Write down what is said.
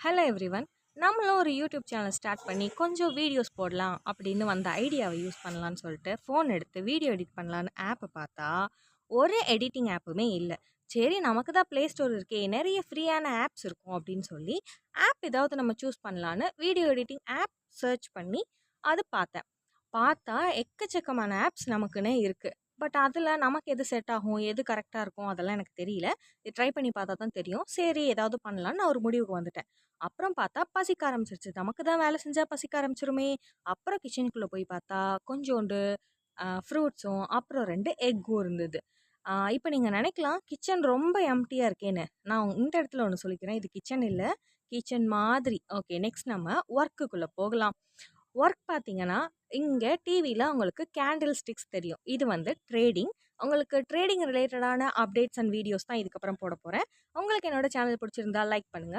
Hello everyone. நம்மளும் ஒரு YouTube channel start பண்ணி கொஞ்சம் வீடியோஸ் போடலாம் அப்படின்னு வந்த ஐடியாவை யூஸ் பண்ணலான்னு சொல்லிட்டு ஃபோன் எடுத்து வீடியோ எடிட் பண்ணலான்னு ஆப்பை பார்த்தா ஒரு எடிட்டிங் ஆப்புமே இல்லை. சரி, நமக்கு தான் ப்ளே ஸ்டோர் இருக்கே, நிறைய ஃப்ரீயான ஆப்ஸ் இருக்கும் அப்படின்னு சொல்லி ஆப் ஏதாவது நம்ம சூஸ் பண்ணலான்னு வீடியோ எடிட்டிங் ஆப் சர்ச் பண்ணி அது பார்த்தேன். பார்த்தா எக்கச்சக்கமான ஆப்ஸ் நமக்குன்னே இருக்கு. பட் அதில் நமக்கு எது செட் ஆகும், எது கரெக்டாக இருக்கும் அதெல்லாம் எனக்கு தெரியல. இது ட்ரை பண்ணி பார்த்தா தான் தெரியும். சரி, ஏதாவது பண்ணலான்னு நான் ஒரு முடிவுக்கு வந்துட்டேன். அப்புறம் பார்த்தா பசிக்க ஆரம்பிச்சிருச்சு. நமக்கு தான் வேலை செஞ்சா பசிக்க ஆரம்பிச்சுருமே! அப்புறம் கிச்சனுக்குள்ள போய் பார்த்தா, கொஞ்சோண்டு ஃப்ரூட்ஸும், அப்புறம் 2 எக்கும் இருந்தது. இப்ப நீங்க நெனைக்கலாம், கிச்சன் ரொம்ப எம்ப்டியா இருக்கேன்னு. நான் இந்த இடத்துல ஒண்ணு சொல்லிக்கிறேன். இது கிச்சன் இல்ல. கிச்சன் மாதிரி. ஓகே, நெக்ஸ்ட் நம்ம ஒர்க்குக்குள்ள போகலாம். ஒர்க் பார்த்தீங்கன்னா, இங்க டிவில உங்களுக்கு கேண்டில் ஸ்டிக்ஸ் தெரியும். இது வந்து ட்ரேடிங். உங்களுக்கு ட்ரேடிங் ரிலேட்டடான அப்டேட்ஸ் அண்ட் வீடியோஸ் தான் இதுக்கப்புறம் போடப் போறேன். உங்களுக்கு என்னோட சேனல் பிடிச்சிருந்தா லைக் பண்ணுங்க.